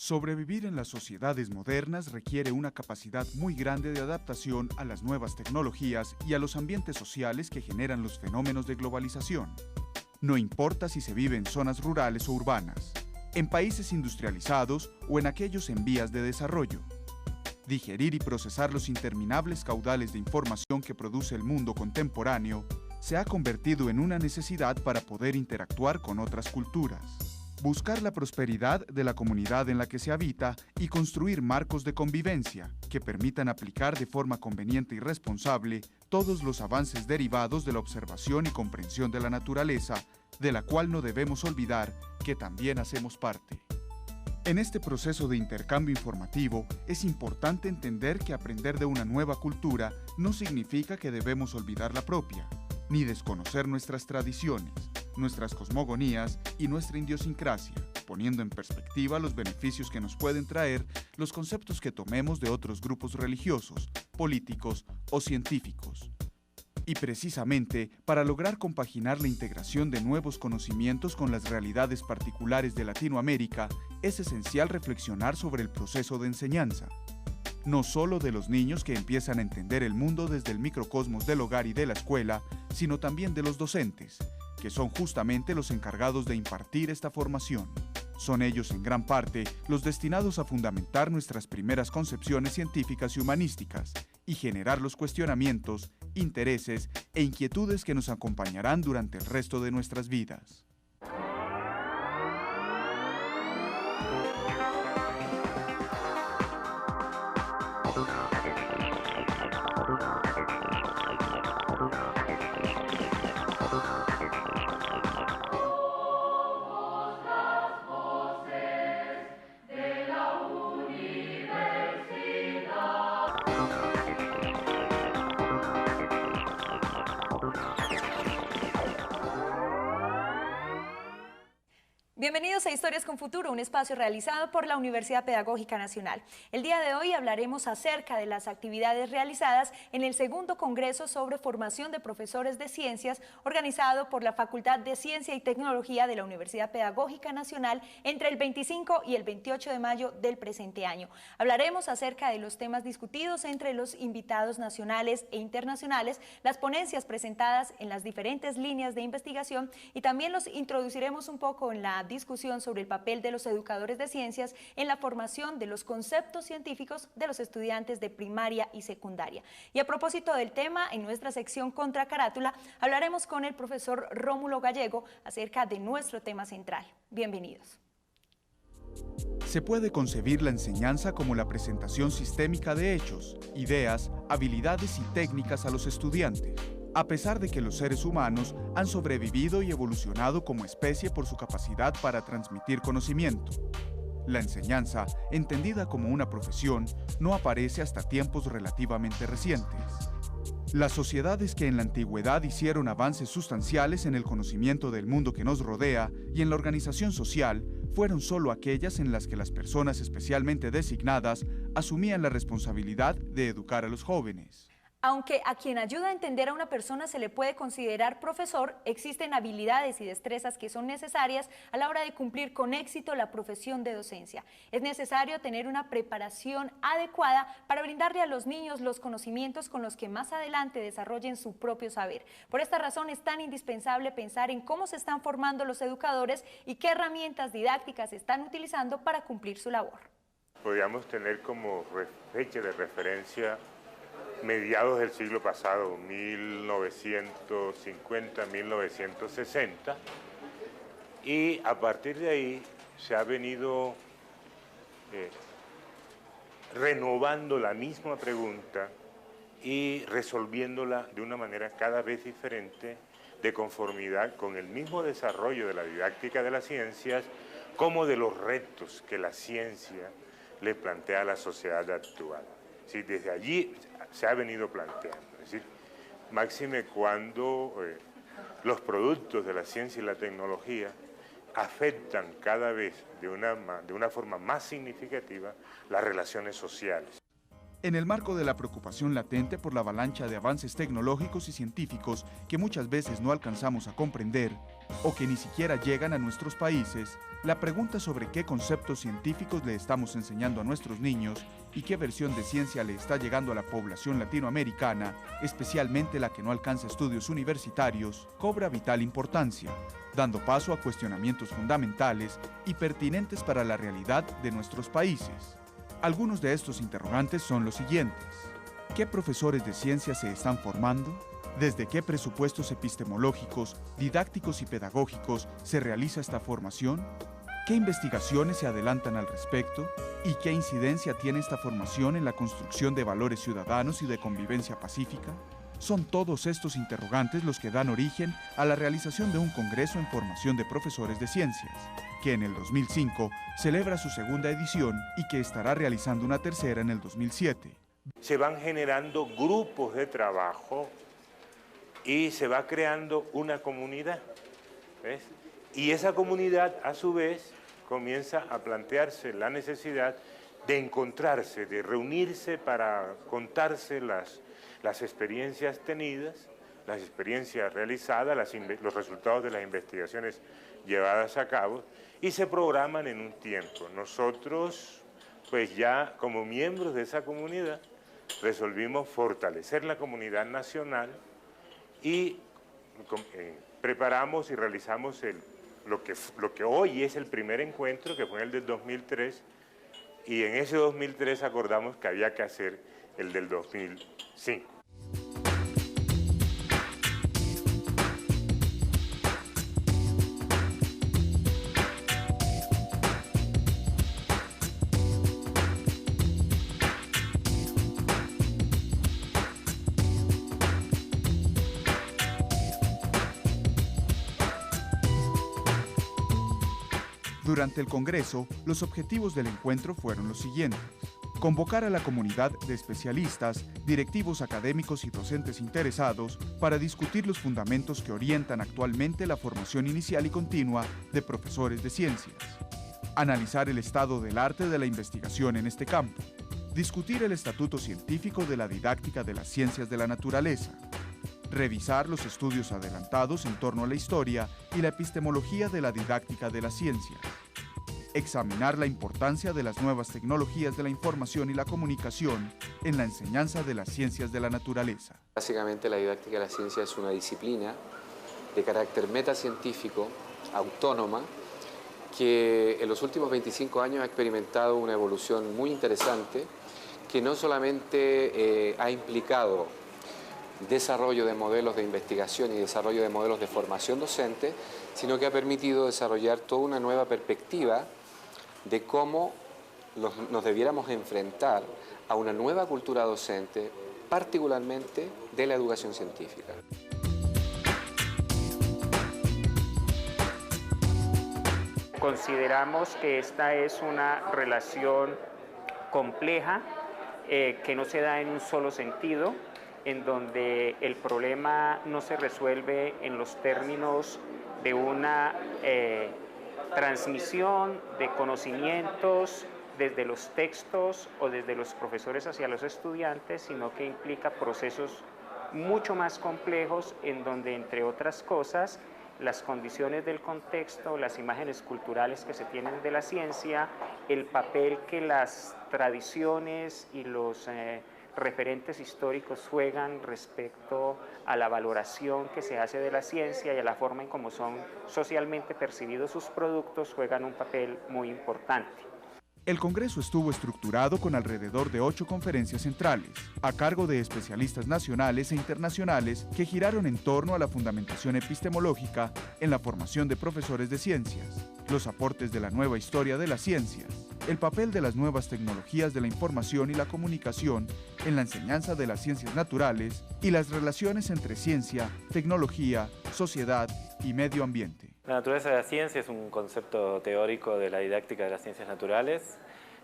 Sobrevivir en las sociedades modernas requiere una capacidad muy grande de adaptación a las nuevas tecnologías y a los ambientes sociales que generan los fenómenos de globalización. No importa si se vive en zonas rurales o urbanas, en países industrializados o en aquellos en vías de desarrollo. Digerir y procesar los interminables caudales de información que produce el mundo contemporáneo se ha convertido en una necesidad para poder interactuar con otras culturas. Buscar la prosperidad de la comunidad en la que se habita y construir marcos de convivencia que permitan aplicar de forma conveniente y responsable todos los avances derivados de la observación y comprensión de la naturaleza, de la cual no debemos olvidar que también hacemos parte. En este proceso de intercambio informativo, es importante entender que aprender de una nueva cultura no significa que debemos olvidar la propia, ni desconocer nuestras tradiciones, nuestras cosmogonías y nuestra idiosincrasia, poniendo en perspectiva los beneficios que nos pueden traer los conceptos que tomemos de otros grupos religiosos, políticos o científicos. Y precisamente, para lograr compaginar la integración de nuevos conocimientos con las realidades particulares de Latinoamérica, es esencial reflexionar sobre el proceso de enseñanza. No solo de los niños que empiezan a entender el mundo desde el microcosmos del hogar y de la escuela, sino también de los docentes, que son justamente los encargados de impartir esta formación. Son ellos, en gran parte, los destinados a fundamentar nuestras primeras concepciones científicas y humanísticas y generar los cuestionamientos, intereses e inquietudes que nos acompañarán durante el resto de nuestras vidas. Bienvenidos a Historias con Futuro, un espacio realizado por la Universidad Pedagógica Nacional. El día de hoy hablaremos acerca de las actividades realizadas en el segundo Congreso sobre Formación de Profesores de Ciencias, organizado por la Facultad de Ciencia y Tecnología de la Universidad Pedagógica Nacional entre el 25 y el 28 de mayo del presente año. Hablaremos acerca de los temas discutidos entre los invitados nacionales e internacionales, las ponencias presentadas en las diferentes líneas de investigación y también los introduciremos un poco en la discusión sobre el papel de los educadores de ciencias en la formación de los conceptos científicos de los estudiantes de primaria y secundaria. Y a propósito del tema, en nuestra sección Contra Carátula, hablaremos con el profesor Rómulo Gallego acerca de nuestro tema central. Bienvenidos. Se puede concebir la enseñanza como la presentación sistémica de hechos, ideas, habilidades y técnicas a los estudiantes, a pesar de que los seres humanos han sobrevivido y evolucionado como especie por su capacidad para transmitir conocimiento. La enseñanza, entendida como una profesión, no aparece hasta tiempos relativamente recientes. Las sociedades que en la antigüedad hicieron avances sustanciales en el conocimiento del mundo que nos rodea y en la organización social fueron solo aquellas en las que las personas especialmente designadas asumían la responsabilidad de educar a los jóvenes. Aunque a quien ayuda a entender a una persona se le puede considerar profesor, existen habilidades y destrezas que son necesarias a la hora de cumplir con éxito la profesión de docencia. Es necesario tener una preparación adecuada para brindarle a los niños los conocimientos con los que más adelante desarrollen su propio saber. Por esta razón es tan indispensable pensar en cómo se están formando los educadores y qué herramientas didácticas están utilizando para cumplir su labor. Podríamos tener como fecha de referencia mediados del siglo pasado, 1950, 1960, y a partir de ahí se ha venido renovando la misma pregunta y resolviéndola de una manera cada vez diferente, de conformidad con el mismo desarrollo de la didáctica de las ciencias, como de los retos que la ciencia le plantea a la sociedad actual. Sí, desde allí se ha venido planteando, es decir, máxime cuando los productos de la ciencia y la tecnología afectan cada vez de una forma más significativa las relaciones sociales. En el marco de la preocupación latente por la avalancha de avances tecnológicos y científicos que muchas veces no alcanzamos a comprender, o que ni siquiera llegan a nuestros países, la pregunta sobre qué conceptos científicos le estamos enseñando a nuestros niños y qué versión de ciencia le está llegando a la población latinoamericana, especialmente la que no alcanza estudios universitarios, cobra vital importancia, dando paso a cuestionamientos fundamentales y pertinentes para la realidad de nuestros países. Algunos de estos interrogantes son los siguientes. ¿Qué profesores de ciencia se están formando? ¿Desde qué presupuestos epistemológicos, didácticos y pedagógicos se realiza esta formación? ¿Qué investigaciones se adelantan al respecto? ¿Y qué incidencia tiene esta formación en la construcción de valores ciudadanos y de convivencia pacífica? Son todos estos interrogantes los que dan origen a la realización de un Congreso en Formación de Profesores de Ciencias, que en el 2005 celebra su segunda edición y que estará realizando una tercera en el 2007. Se van generando grupos de trabajo y se va creando una comunidad, ¿ves? Y esa comunidad, a su vez, comienza a plantearse la necesidad de encontrarse, de reunirse para contarse las experiencias tenidas, las experiencias realizadas, los resultados de las investigaciones llevadas a cabo, y se programan en un tiempo. Nosotros, pues ya como miembros de esa comunidad, resolvimos fortalecer la comunidad nacional y preparamos y realizamos lo que hoy es el primer encuentro, que fue el del 2003, y en ese 2003 acordamos que había que hacer el del 2005. Durante el Congreso, los objetivos del encuentro fueron los siguientes. Convocar a la comunidad de especialistas, directivos académicos y docentes interesados para discutir los fundamentos que orientan actualmente la formación inicial y continua de profesores de ciencias. Analizar el estado del arte de la investigación en este campo. Discutir el estatuto científico de la didáctica de las ciencias de la naturaleza. Revisar los estudios adelantados en torno a la historia y la epistemología de la didáctica de las ciencias. Examinar la importancia de las nuevas tecnologías de la información y la comunicación en la enseñanza de las ciencias de la naturaleza. Básicamente la didáctica de la ciencia es una disciplina de carácter metacientífico, autónoma, que en los últimos 25 años ha experimentado una evolución muy interesante, que no solamente ha implicado desarrollo de modelos de investigación y desarrollo de modelos de formación docente, sino que ha permitido desarrollar toda una nueva perspectiva de cómo nos debiéramos enfrentar a una nueva cultura docente, particularmente de la educación científica. Consideramos que esta es una relación compleja, que no se da en un solo sentido, en donde el problema no se resuelve en los términos de una transmisión de conocimientos desde los textos o desde los profesores hacia los estudiantes, sino que implica procesos mucho más complejos en donde, entre otras cosas, las condiciones del contexto, las imágenes culturales que se tienen de la ciencia, el papel que las tradiciones y los referentes históricos juegan respecto a la valoración que se hace de la ciencia y a la forma en cómo son socialmente percibidos sus productos, juegan un papel muy importante. El Congreso estuvo estructurado con alrededor de 8 conferencias centrales, a cargo de especialistas nacionales e internacionales que giraron en torno a la fundamentación epistemológica en la formación de profesores de ciencias, los aportes de la nueva historia de las ciencias, el papel de las nuevas tecnologías de la información y la comunicación en la enseñanza de las ciencias naturales y las relaciones entre ciencia, tecnología, sociedad y medio ambiente. La naturaleza de la ciencia es un concepto teórico de la didáctica de las ciencias naturales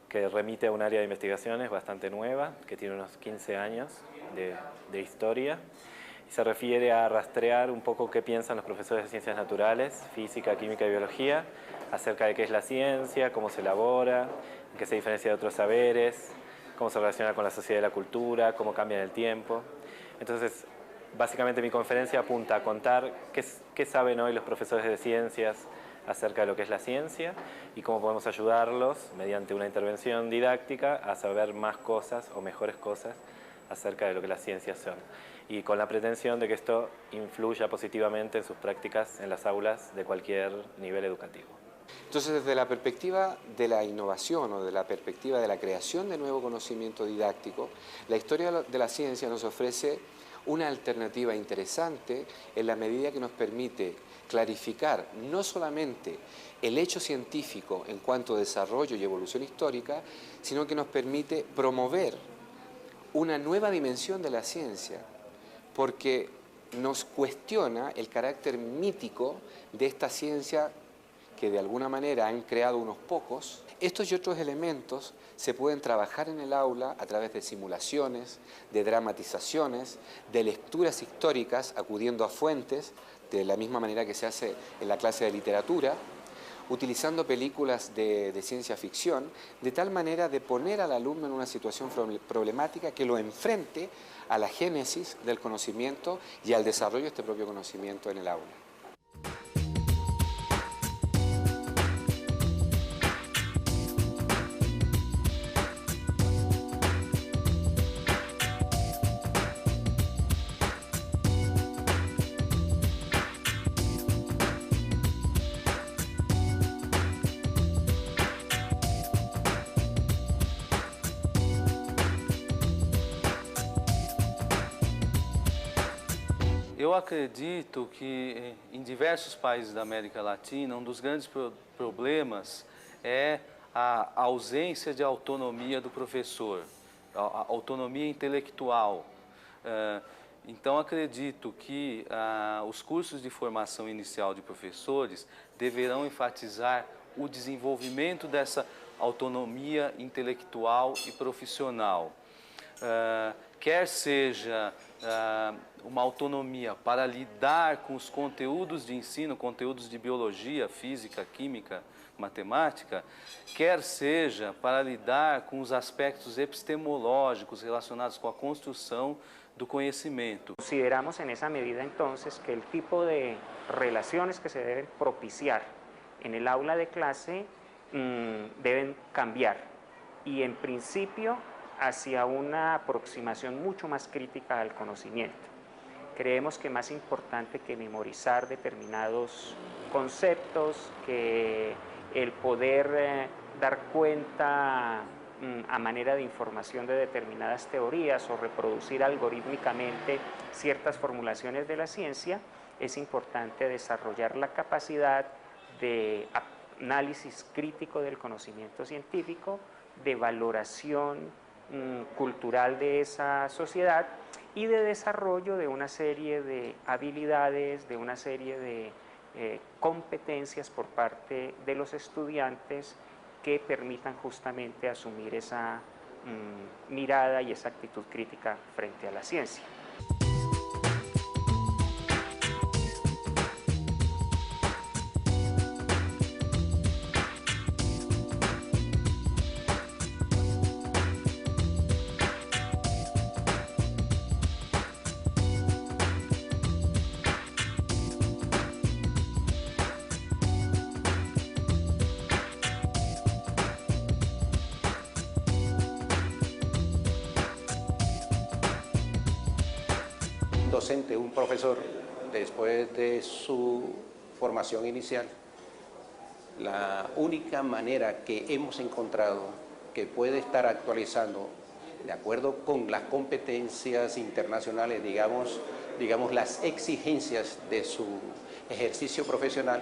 que remite a un área de investigaciones bastante nueva, que tiene unos 15 años de historia, y se refiere a rastrear un poco qué piensan los profesores de ciencias naturales, física, química y biología, acerca de qué es la ciencia, cómo se elabora, en qué se diferencia de otros saberes, cómo se relaciona con la sociedad y la cultura, cómo cambia en el tiempo. Entonces, básicamente mi conferencia apunta a contar qué es qué saben hoy los profesores de ciencias acerca de lo que es la ciencia y cómo podemos ayudarlos mediante una intervención didáctica a saber más cosas o mejores cosas acerca de lo que las ciencias son. Y con la pretensión de que esto influya positivamente en sus prácticas en las aulas de cualquier nivel educativo. Entonces, desde la perspectiva de la innovación o de la perspectiva de la creación de nuevo conocimiento didáctico, la historia de la ciencia nos ofrece una alternativa interesante en la medida que nos permite clarificar no solamente el hecho científico en cuanto a desarrollo y evolución histórica, sino que nos permite promover una nueva dimensión de la ciencia, porque nos cuestiona el carácter mítico de esta ciencia que de alguna manera han creado unos pocos. Estos y otros elementos se pueden trabajar en el aula a través de simulaciones, de dramatizaciones, de lecturas históricas acudiendo a fuentes, de la misma manera que se hace en la clase de literatura, utilizando películas de ciencia ficción, de tal manera de poner al alumno en una situación problemática que lo enfrente a la génesis del conocimiento y al desarrollo de este propio conocimiento en el aula. Eu acredito que em diversos países da América Latina, um dos grandes problemas é a ausência de autonomia do professor, a autonomia intelectual. Então, acredito que os cursos de formação inicial de professores deverão enfatizar o desenvolvimento dessa autonomia intelectual e profissional. Quer seja uma autonomia para lidar com os conteúdos de ensino, conteúdos de biologia, física, química, matemática, quer seja para lidar com os aspectos epistemológicos relacionados com a construção do conhecimento. Consideramos en esa medida entonces que el tipo de relaciones que se deben propiciar en el aula de clase deben cambiar y en principio hacia una aproximación mucho más crítica al conocimiento. Creemos que más importante que memorizar determinados conceptos, que el poder dar cuenta a manera de información de determinadas teorías o reproducir algorítmicamente ciertas formulaciones de la ciencia, es importante desarrollar la capacidad de análisis crítico del conocimiento científico, de valoración cultural de esa sociedad y de desarrollo de una serie de habilidades, de una serie de competencias por parte de los estudiantes que permitan justamente asumir esa mirada y esa actitud crítica frente a la ciencia. Docente, un profesor, después de su formación inicial, la única manera que hemos encontrado que puede estar actualizando de acuerdo con las competencias internacionales, digamos las exigencias de su ejercicio profesional,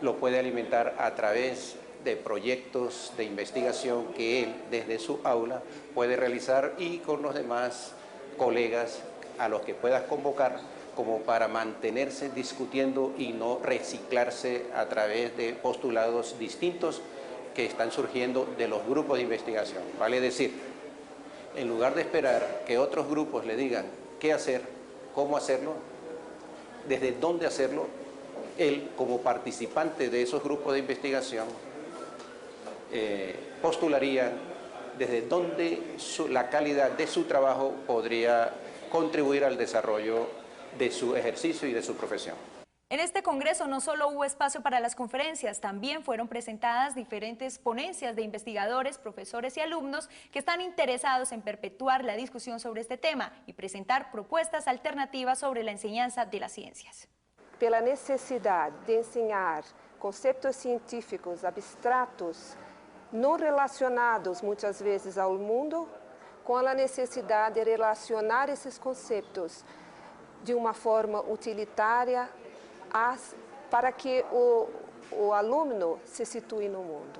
lo puede alimentar a través de proyectos de investigación que él desde su aula puede realizar y con los demás colegas a los que puedas convocar como para mantenerse discutiendo y no reciclarse a través de postulados distintos que están surgiendo de los grupos de investigación. Vale decir, en lugar de esperar que otros grupos le digan qué hacer, cómo hacerlo, desde dónde hacerlo, él como participante de esos grupos de investigación postularía desde dónde la calidad de su trabajo podría contribuir al desarrollo de su ejercicio y de su profesión. En este congreso no solo hubo espacio para las conferencias, también fueron presentadas diferentes ponencias de investigadores, profesores y alumnos que están interesados en perpetuar la discusión sobre este tema y presentar propuestas alternativas sobre la enseñanza de las ciencias. Pela necessidade de ensinar conceitos científicos abstratos, não relacionados muitas vezes ao mundo, com a necessidade de relacionar esses conceitos de uma forma utilitária para que o aluno se situe no mundo.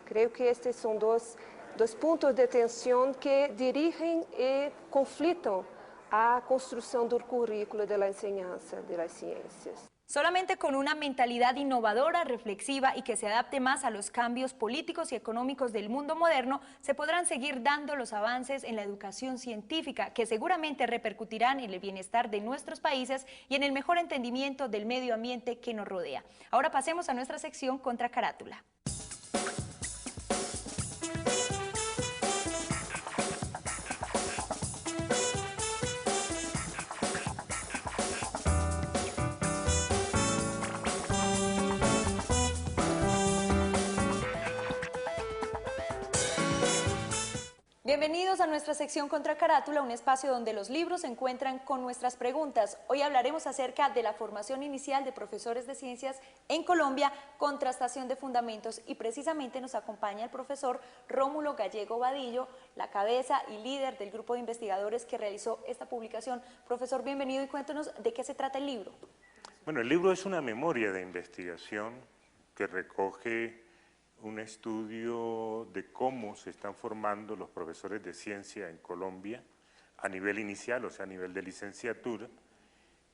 Creio que estes são dois pontos de atenção que dirigem e conflitam a construção do currículo da enseñanza de las ciencias. Solamente con una mentalidad innovadora, reflexiva y que se adapte más a los cambios políticos y económicos del mundo moderno, se podrán seguir dando los avances en la educación científica que seguramente repercutirán en el bienestar de nuestros países y en el mejor entendimiento del medio ambiente que nos rodea. Ahora pasemos a nuestra sección Contra Carátula. Bienvenidos a nuestra sección Contra Carátula, un espacio donde los libros se encuentran con nuestras preguntas. Hoy hablaremos acerca de la formación inicial de profesores de ciencias en Colombia, contrastación de fundamentos, y precisamente nos acompaña el profesor Rómulo Gallego Vadillo, la cabeza y líder del grupo de investigadores que realizó esta publicación. Profesor, bienvenido y cuéntenos de qué se trata el libro. Bueno, el libro es una memoria de investigación que recoge un estudio de cómo se están formando los profesores de ciencia en Colombia a nivel inicial, o sea, a nivel de licenciatura,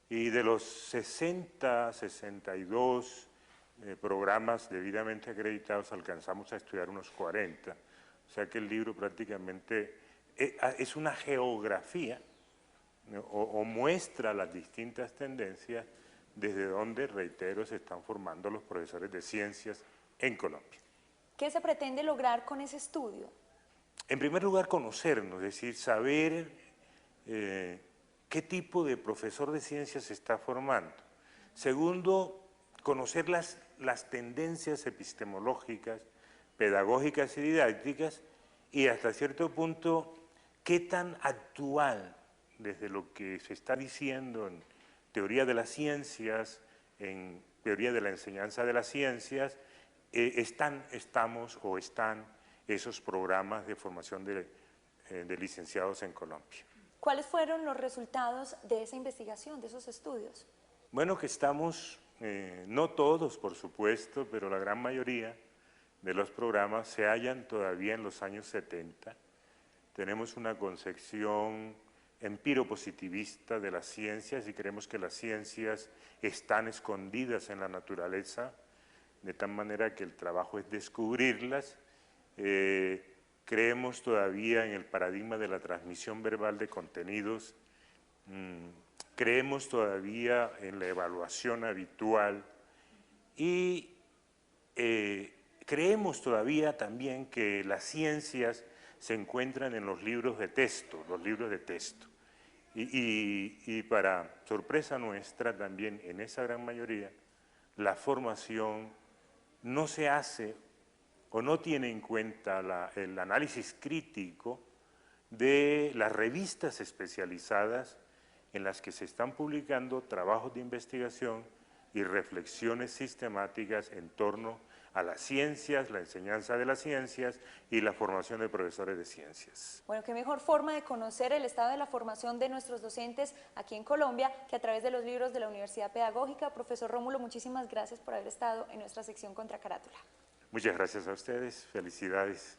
y de los 62 programas debidamente acreditados alcanzamos a estudiar unos 40, o sea que el libro prácticamente es una geografía o muestra las distintas tendencias desde donde, reitero, se están formando los profesores de ciencias en Colombia. ¿Qué se pretende lograr con ese estudio? En primer lugar, conocernos, es decir, saber qué tipo de profesor de ciencias se está formando. Segundo, conocer las tendencias epistemológicas, pedagógicas y didácticas, y hasta cierto punto, qué tan actual, desde lo que se está diciendo en teoría de las ciencias, en teoría de la enseñanza de las ciencias, están esos programas de formación de licenciados en Colombia. ¿Cuáles fueron los resultados de esa investigación, de esos estudios? Bueno, que estamos, no todos por supuesto, pero la gran mayoría de los programas se hallan todavía en los años 70. Tenemos una concepción empiro-positivista de las ciencias y creemos que las ciencias están escondidas en la naturaleza, de tal manera que el trabajo es descubrirlas. Creemos todavía en el paradigma de la transmisión verbal de contenidos, creemos todavía en la evaluación habitual y creemos todavía también que las ciencias se encuentran en los libros de texto, y para sorpresa nuestra también en esa gran mayoría la formación no se hace o no tiene en cuenta el análisis crítico de las revistas especializadas en las que se están publicando trabajos de investigación y reflexiones sistemáticas en torno a las ciencias, la enseñanza de las ciencias y la formación de profesores de ciencias. Bueno, qué mejor forma de conocer el estado de la formación de nuestros docentes aquí en Colombia que a través de los libros de la Universidad Pedagógica. Profesor Rómulo, muchísimas gracias por haber estado en nuestra sección Contra Carátula. Muchas gracias a ustedes, felicidades.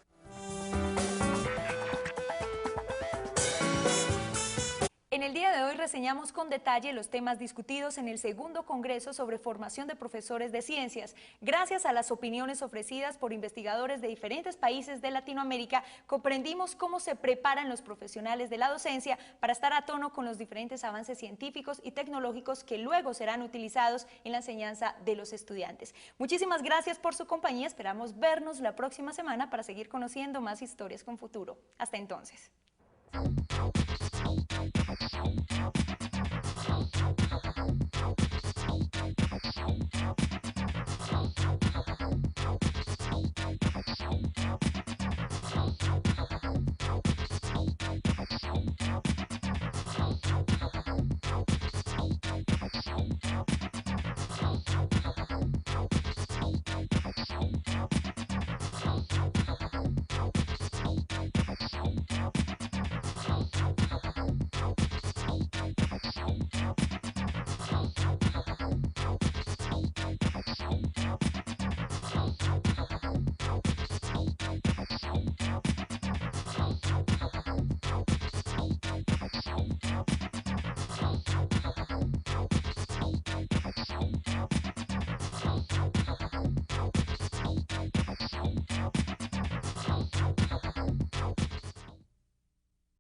En el día de hoy reseñamos con detalle los temas discutidos en el segundo Congreso sobre formación de profesores de ciencias. Gracias a las opiniones ofrecidas por investigadores de diferentes países de Latinoamérica, comprendimos cómo se preparan los profesionales de la docencia para estar a tono con los diferentes avances científicos y tecnológicos que luego serán utilizados en la enseñanza de los estudiantes. Muchísimas gracias por su compañía. Esperamos vernos la próxima semana para seguir conociendo más historias con futuro. Hasta entonces.